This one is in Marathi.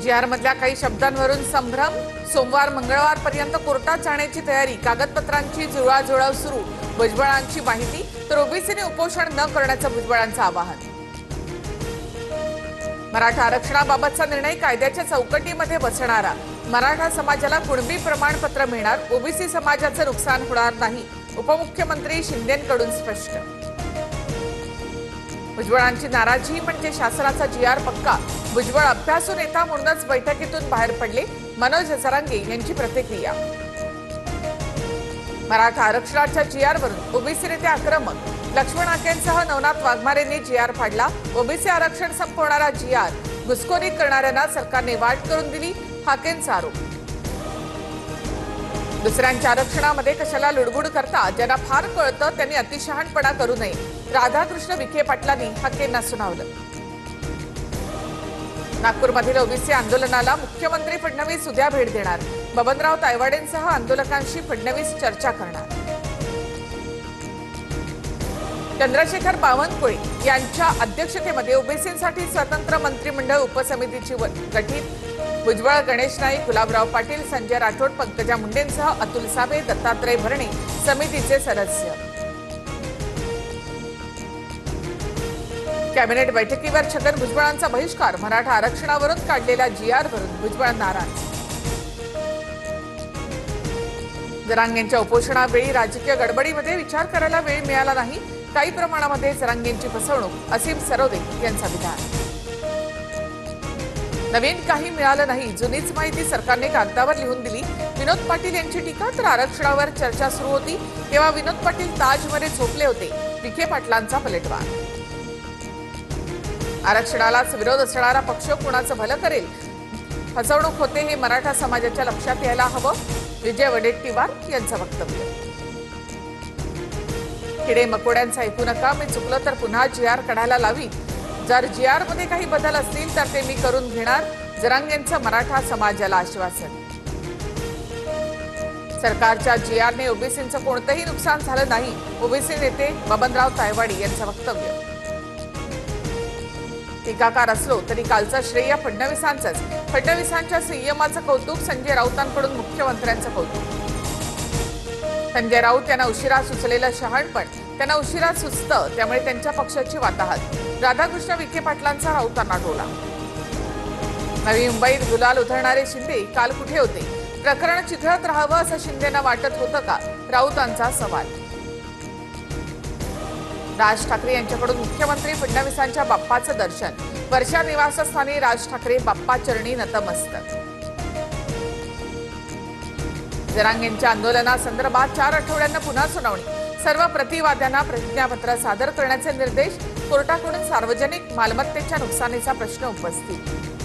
जी.आर मधल्या काही शब्दांवरून संभ्रम। सोमवार मंगळवारपर्यंत कोर्टात जाण्याची तयारी। कागदपत्रांची जुळवाजुळव सुरू। भुजबळांची माहिती तर ओबीसीने उपोषण न करण्याचं भुजबळांचं आवाहन। मराठा आरक्षणाबाबतचा निर्णय कायद्याच्या चौकटीमध्ये बसणारा। मराठा समाजाला कुणबी प्रमाणपत्र मिळणार। ओबीसी समाजाचं नुकसान होणार नाही। उपमुख्यमंत्री शिंदेंकडून स्पष्ट। भुजबळांची नाराजी म्हणजे शासनाचा जी.आर पक्का। भुजबळ अभ्यासू नेता म्हणूनच बैठकीतून बाहेर पडले। मनोज जरांगे यांची प्रतिक्रिया। मराठा आरक्षणाच्या जी.आरवरून ओबीसी नेते आक्रमक। लक्ष्मण हाकेंसह नवनाथ वाघमारेंनी जी.आर फाडला। ओबीसी आरक्षण संपवणारा जी.आर घुसखोरी करणाऱ्यांना सरकारने वाट करून दिली। हाकेंचा आरोप। दुसऱ्यांच्या आरक्षणामध्ये कशाला लुडबुड करता? ज्यांना फार कळतं त्यांनी अतिशहाणपणा करू नये। राधाकृष्ण विखे पाटलांनी हाकेंना सुनावलं। नागपूरमधील ओबीसी आंदोलनाला मुख्यमंत्री फडणवीस उद्या भेट देणार। बबनराव तायवाडेंसह आंदोलकांशी फडणवीस चर्चा करणार। चंद्रशेखर बावनकुळे यांच्या अध्यक्षतेमध्ये ओबीसींसाठी स्वतंत्र मंत्रिमंडळ उपसमितीची गठीत। भुजबळ, गणेश नाईक, गुलाबराव पाटील, संजय राठोड, पंकजा मुंडेंसह अतुल सावे, दत्तात्रय भरणे समितीचे सदस्य। कॅबिनेट बैठकीवर छगन भुजबळांचा बहिष्कार। मराठा आरक्षणावरून काढलेल्या जी.आरवरून भुजबळ नाराज। जरांगेंच्या उपोषणावेळी राजकीय गडबडीमध्ये विचार करायला वेळ मिळाला नाही। काही प्रमाणामध्ये जरांगेंची फसवणूक। असीम सरोदे यांचा विधान। नवीन काही मिळालं नाही। जुनीच माहिती सरकारने कागदावर लिहून दिली। विनोद पाटील यांची टीका तर आरक्षणावर चर्चा सुरू होती तेव्हा विनोद पाटील ताजमध्ये झोपले होते। विखे पाटलांचा पलटवार। आरक्षणालाच विरोध असणारा पक्ष कोणाचं भलं करेल? फसवणूक होते हे मराठा समाजाच्या लक्षात यायला हवं। विजय वडेट्टीवार यांचं वक्तव्य। किडे मकोड्यांचं ऐकू नका। मी चुकलो तर पुन्हा जी.आर काढायला लावी। जर जी.आर मध्ये काही बदल असतील तर ते मी करून घेणार। जरांगेंचं मराठा समाजाला आश्वासन। सरकारच्या जी.आरने ओबीसींचं कोणतंही नुकसान झालं नाही। ओबीसी नेते बबनराव तायवाडे यांचं वक्तव्य। टीकाकार असलो तरी कालचं श्रेय फडणवीसांचंच। फडणवीसांच्या संयमाचं कौतुक। संजय राऊतांकडून मुख्यमंत्र्यांचं कौतुक। संजय राऊत यांना उशिरा सुचलेलं शहाणपण त्यांना उशिरा सुचतं त्यामुळे त्यांच्या पक्षाची वाताहत। राधाकृष्ण विखे पाटलांचा राऊतांना टोला। नवी मुंबईत गुलाल उधळणारे शिंदे काल कुठे होते? प्रकरण चिघळत राहावं असं शिंदेंना वाटत होतं का? राऊतांचा सवाल। राज ठाकरे यांच्याकडून मुख्यमंत्री फडणवीसांच्या बाप्पाचं दर्शन। वर्षा निवासस्थानी राज ठाकरे बाप्पा चरणी नतमस्तक। जरांगेंच्या आंदोलनासंदर्भात 4 आठवड्यांना पुन्हा सुनावणी। सर्व प्रतिवाद्यांना प्रतिज्ञापत्र सादर करण्याचे निर्देश। कोर्टाकडून सार्वजनिक मालमत्तेच्या नुकसानीचा प्रश्न उपस्थित।